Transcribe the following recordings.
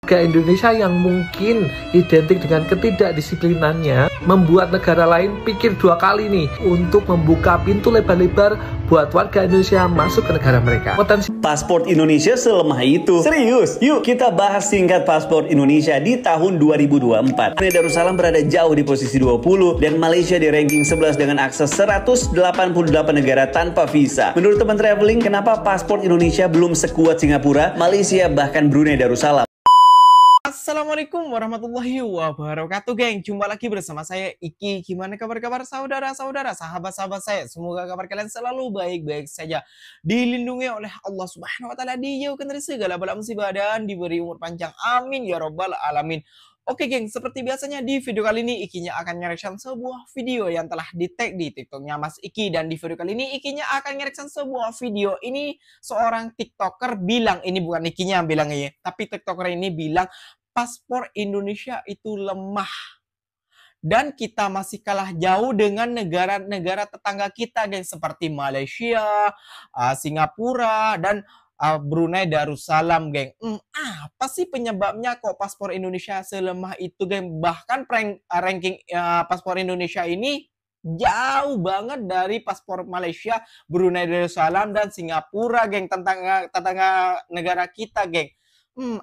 Warga Indonesia yang mungkin identik dengan ketidakdisiplinannya membuat negara lain pikir dua kali nih untuk membuka pintu lebar-lebar buat warga Indonesia masuk ke negara mereka. Paspor Indonesia selemah itu? Serius? Yuk kita bahas singkat paspor Indonesia di tahun 2024. Brunei Darussalam berada jauh di posisi 20 dan Malaysia di ranking 11 dengan akses 188 negara tanpa visa. Menurut teman traveling, kenapa paspor Indonesia belum sekuat Singapura, Malaysia, bahkan Brunei Darussalam? Assalamualaikum warahmatullahi wabarakatuh, geng. Jumpa lagi bersama saya Iki. Gimana kabar-kabar saudara-saudara, sahabat-sahabat saya? Semoga kabar kalian selalu baik-baik saja, dilindungi oleh Allah Subhanahu wa taala, dijauhkan dari segala bala musibah dan diberi umur panjang. Amin ya rabbal alamin. Oke geng, seperti biasanya di video kali ini Ikinya akan nge-reaction sebuah video yang telah di-tag di TikToknya Mas Iki. Dan di video kali ini Ikinya akan nge-reaction sebuah video. Ini seorang TikToker bilang, ini bukan Ikinya yang bilang ya, tapi TikToker ini bilang paspor Indonesia itu lemah. Dan kita masih kalah jauh dengan negara-negara tetangga kita geng, seperti Malaysia, Singapura, dan Brunei Darussalam, geng. Apa sih penyebabnya kok paspor Indonesia selemah itu, geng? Bahkan ranking paspor Indonesia ini jauh banget dari paspor Malaysia, Brunei Darussalam, dan Singapura, geng. Tetangga negara kita, geng.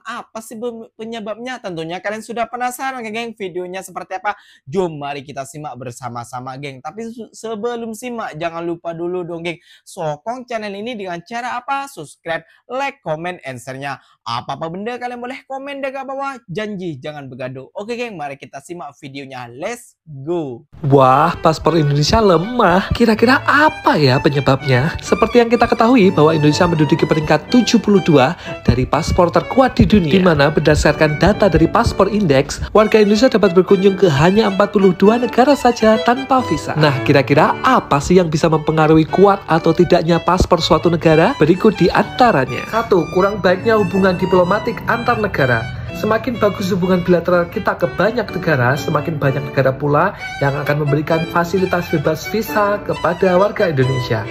Apa sih penyebabnya? Tentunya kalian sudah penasaran, geng. Videonya seperti apa? Jom mari kita simak bersama-sama, geng. Tapi sebelum simak, jangan lupa dulu dong, geng, sokong channel ini dengan cara apa? Subscribe, like, comment, and share-nya. Apa-apa benda kalian boleh komen di bawah. Janji jangan begaduh. Oke, geng, mari kita simak videonya. Let's go. Wah, paspor Indonesia lemah. Kira-kira apa ya penyebabnya? Seperti yang kita ketahui bahwa Indonesia menduduki peringkat 72 dari paspor terkuat di dunia, di mana berdasarkan data dari Paspor Index, warga Indonesia dapat berkunjung ke hanya 42 negara saja tanpa visa. Nah, kira-kira apa sih yang bisa mempengaruhi kuat atau tidaknya paspor suatu negara? Berikut di antaranya. 1. Kurang baiknya hubungan diplomatik antar negara. Semakin bagus hubungan bilateral kita ke banyak negara, semakin banyak negara pula yang akan memberikan fasilitas bebas visa kepada warga Indonesia.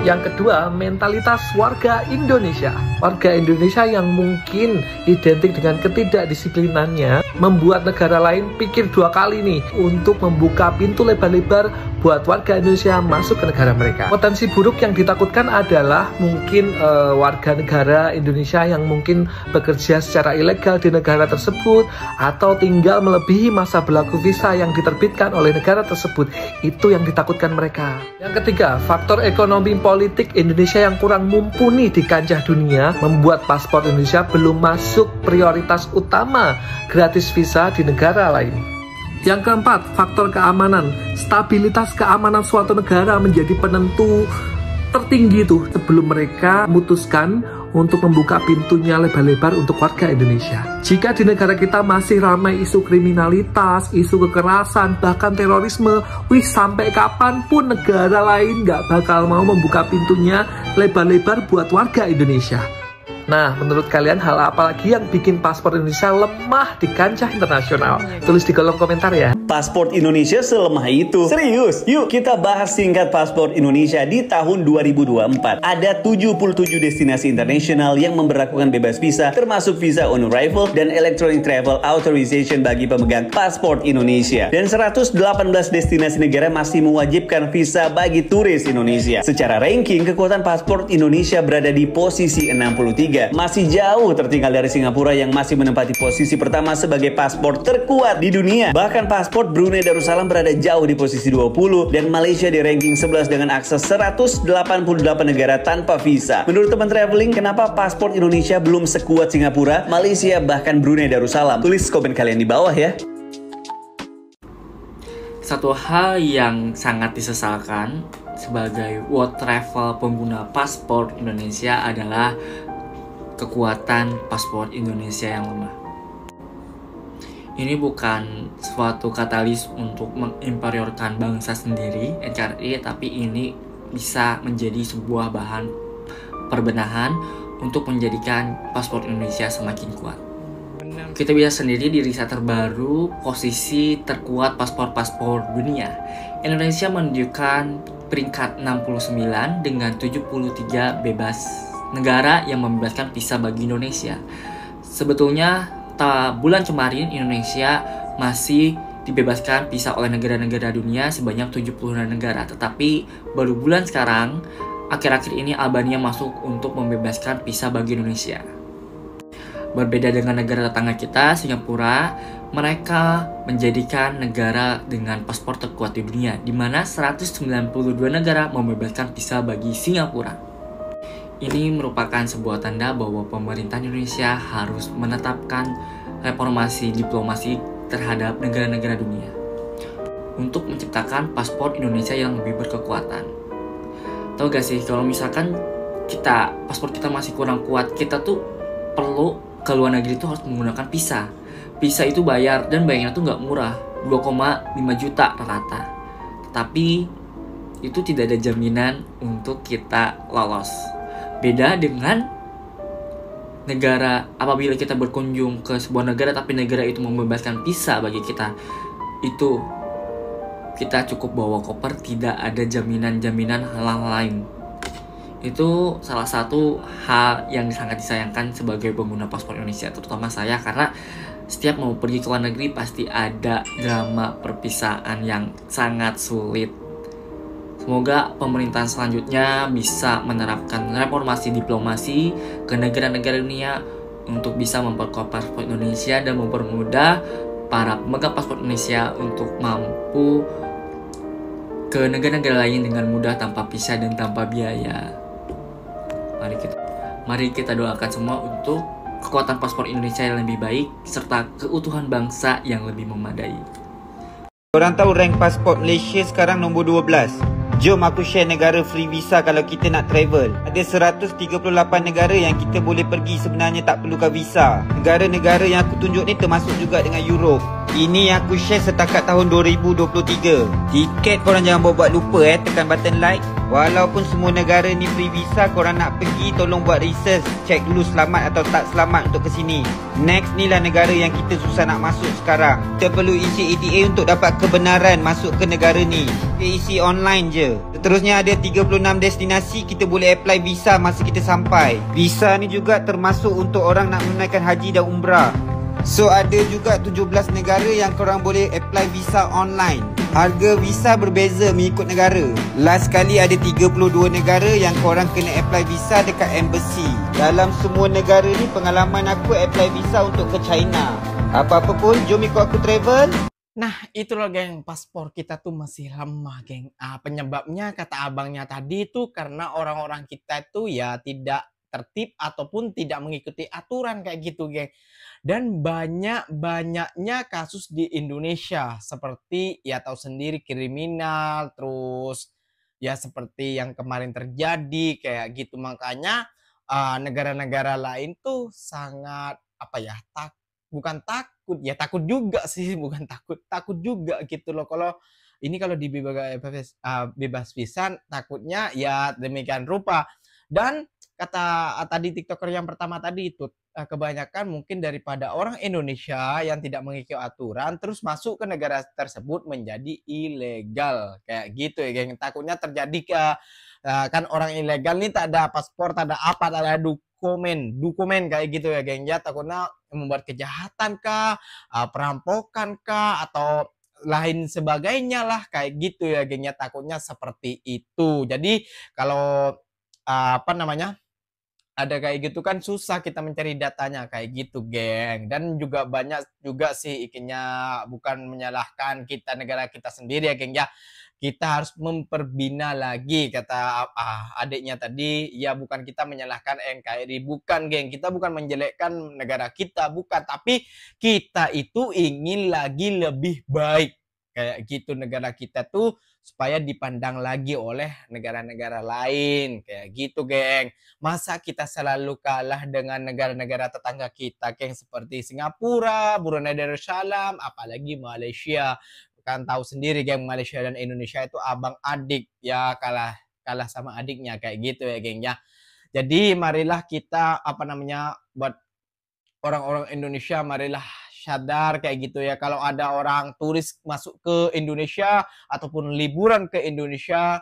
Yang kedua, mentalitas warga Indonesia. Warga Indonesia yang mungkin identik dengan ketidakdisiplinannya membuat negara lain pikir dua kali nih untuk membuka pintu lebar-lebar buat warga Indonesia masuk ke negara mereka. Potensi buruk yang ditakutkan adalah mungkin warga negara Indonesia yang mungkin bekerja secara ilegal di negara tersebut atau tinggal melebihi masa berlaku visa yang diterbitkan oleh negara tersebut. Itu yang ditakutkan mereka. Yang ketiga, faktor ekonomi politik Indonesia yang kurang mumpuni di kancah dunia membuat paspor Indonesia belum masuk prioritas utama gratis visa di negara lain. Yang keempat, faktor keamanan. Stabilitas keamanan suatu negara menjadi penentu tertinggi tuh sebelum mereka memutuskan untuk membuka pintunya lebar-lebar untuk warga Indonesia. Jika di negara kita masih ramai isu kriminalitas, isu kekerasan, bahkan terorisme, sampai kapanpun negara lain nggak bakal mau membuka pintunya lebar-lebar buat warga Indonesia. Nah, menurut kalian hal apa lagi yang bikin paspor Indonesia lemah di kancah internasional? Tulis di kolom komentar ya. Paspor Indonesia selemah itu? Serius? Yuk kita bahas singkat paspor Indonesia di tahun 2024. Ada 77 destinasi internasional yang memberlakukan bebas visa, termasuk visa on arrival dan electronic travel authorization bagi pemegang paspor Indonesia. Dan 118 destinasi negara masih mewajibkan visa bagi turis Indonesia. Secara ranking, kekuatan paspor Indonesia berada di posisi 63. Masih jauh tertinggal dari Singapura yang masih menempati posisi pertama sebagai paspor terkuat di dunia. Bahkan paspor Brunei Darussalam berada jauh di posisi 20 dan Malaysia di ranking 11 dengan akses 188 negara tanpa visa. Menurut teman traveling, kenapa paspor Indonesia belum sekuat Singapura, Malaysia, bahkan Brunei Darussalam? Tulis komen kalian di bawah ya. Satu hal yang sangat disesalkan sebagai world travel pengguna paspor Indonesia adalah kekuatan paspor Indonesia yang lemah. Ini bukan suatu katalis untuk menginferiorkan bangsa sendiri, NKRI, tapi ini bisa menjadi sebuah bahan perbenahan untuk menjadikan paspor Indonesia semakin kuat. Kita bisa sendiri di riset terbaru posisi terkuat paspor-paspor dunia. Indonesia menunjukkan peringkat 69 dengan 73 bebas negara yang membebaskan visa bagi Indonesia. Sebetulnya kata bulan kemarin Indonesia masih dibebaskan visa oleh negara-negara dunia sebanyak 70 negara. Tetapi baru bulan sekarang, akhir-akhir ini Albania masuk untuk membebaskan visa bagi Indonesia. Berbeda dengan negara tetangga kita, Singapura, mereka menjadikan negara dengan paspor terkuat di dunia, di mana 192 negara membebaskan visa bagi Singapura. Ini merupakan sebuah tanda bahwa pemerintah Indonesia harus menetapkan reformasi diplomasi terhadap negara-negara dunia untuk menciptakan paspor Indonesia yang lebih berkekuatan. Tahu gak sih, kalau misalkan paspor kita masih kurang kuat, kita tuh perlu ke luar negeri tuh harus menggunakan visa. Visa itu bayar, dan bayarnya tuh nggak murah, 2,5 juta rata. Tetapi itu tidak ada jaminan untuk kita lolos. Beda dengan negara, apabila kita berkunjung ke sebuah negara tapi negara itu membebaskan visa bagi kita, itu kita cukup bawa koper, tidak ada jaminan-jaminan hal lain. Itu salah satu hal yang sangat disayangkan sebagai pengguna paspor Indonesia, terutama saya, karena setiap mau pergi ke luar negeri pasti ada drama perpisahan yang sangat sulit. Semoga pemerintahan selanjutnya bisa menerapkan reformasi diplomasi ke negara-negara dunia untuk bisa memperkuat paspor Indonesia dan mempermudah para pemegang paspor Indonesia untuk mampu ke negara-negara lain dengan mudah tanpa visa dan tanpa biaya. Mari kita doakan semua untuk kekuatan paspor Indonesia yang lebih baik serta keutuhan bangsa yang lebih memadai. Korang tahu rank pasport Malaysia sekarang nombor 12. Jom aku share negara free visa kalau kita nak travel. Ada 138 negara yang kita boleh pergi sebenarnya tak perlukan visa. Negara-negara yang aku tunjuk ni termasuk juga dengan Europe. Ini yang aku share setakat tahun 2023. Tiket korang jangan buat lupa tekan button like. Walaupun semua negara ni free visa, korang nak pergi tolong buat research, check dulu selamat atau tak selamat untuk ke sini. Next ni lah negara yang kita susah nak masuk sekarang. Kita perlu isi ETA untuk dapat kebenaran masuk ke negara ni. Kita isi online je. Seterusnya ada 36 destinasi kita boleh apply visa masa kita sampai. Visa ni juga termasuk untuk orang nak menunaikan haji dan umrah. So ada juga 17 negara yang korang boleh apply visa online. Harga visa berbeza mengikut negara. Last kali ada 32 negara yang korang kena apply visa dekat embassy. Dalam semua negara ni pengalaman aku apply visa untuk ke China. Apa-apa pun jom ikut aku travel. Nah, itulah geng, paspor kita tuh masih lemah, geng. Penyebabnya kata abangnya tadi tuh karena orang-orang kita tuh ya tidak tertib ataupun tidak mengikuti aturan kayak gitu, geng. Dan banyaknya kasus di Indonesia seperti ya tahu sendiri kriminal, terus ya seperti yang kemarin terjadi kayak gitu. Makanya negara-negara lain tuh sangat bukan takut ya, takut juga sih, bukan takut juga gitu loh. Kalau bebas visa takutnya ya demikian rupa. Dan kata tadi TikToker yang pertama tadi itu kebanyakan mungkin daripada orang Indonesia yang tidak mengikuti aturan terus masuk ke negara tersebut menjadi ilegal kayak gitu ya, geng. Takutnya terjadi kan orang ilegal nih tak ada paspor, tak ada apa, tak ada dokumen kayak gitu ya, geng. Ya takutnya membuat kejahatan kah, perampokan kah, atau lain sebagainya lah kayak gitu ya, geng. Ya takutnya seperti itu. Jadi kalau ada kayak gitu kan susah kita mencari datanya kayak gitu, geng. Dan juga banyak juga sih ikinya, bukan menyalahkan kita negara kita sendiri ya, geng. Ya kita harus memperbina lagi kata adiknya tadi. Ya bukan kita menyalahkan NKRI, bukan, geng. Kita bukan menjelekkan negara kita, bukan. Tapi kita itu ingin lagi lebih baik kayak gitu negara kita tuh supaya dipandang lagi oleh negara-negara lain kayak gitu, geng. Masa kita selalu kalah dengan negara-negara tetangga kita, geng, seperti Singapura, Brunei Darussalam, apalagi Malaysia. Kan tahu sendiri, geng, Malaysia dan Indonesia itu abang adik ya, kalah sama adiknya kayak gitu ya, geng. Ya jadi marilah kita buat orang-orang Indonesia, marilah sadar kayak gitu ya, kalau ada orang turis masuk ke Indonesia ataupun liburan ke Indonesia,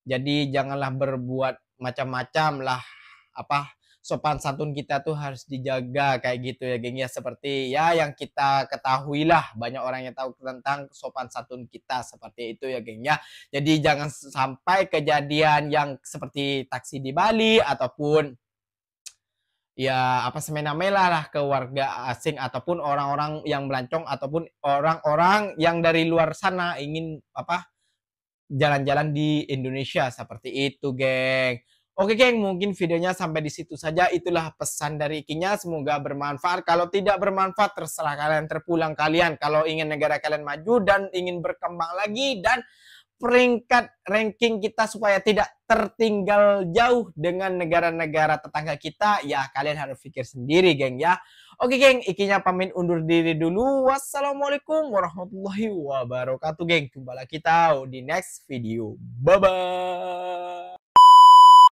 jadi janganlah berbuat macam-macam lah sopan santun kita tuh harus dijaga kayak gitu ya geng ya, seperti ya yang kita ketahui lah, banyak orang yang tahu tentang sopan santun kita seperti itu ya geng ya. Jadi jangan sampai kejadian yang seperti taksi di Bali ataupun ya apa semena-mena lah ke warga asing ataupun orang-orang yang melancong ataupun orang-orang yang dari luar sana ingin apa jalan-jalan di Indonesia seperti itu, geng. Oke, geng, mungkin videonya sampai di situ saja. Itulah pesan dari Ikinya. Semoga bermanfaat. Kalau tidak bermanfaat, terserah kalian, terpulang kalian. Kalau ingin negara kalian maju dan ingin berkembang lagi dan peringkat ranking kita supaya tidak tertinggal jauh dengan negara-negara tetangga kita, ya kalian harus pikir sendiri, geng ya. Oke, geng, Ikinya pamit undur diri dulu. Wassalamualaikum warahmatullahi wabarakatuh, geng. Jumpa lagi kita di next video. Bye bye.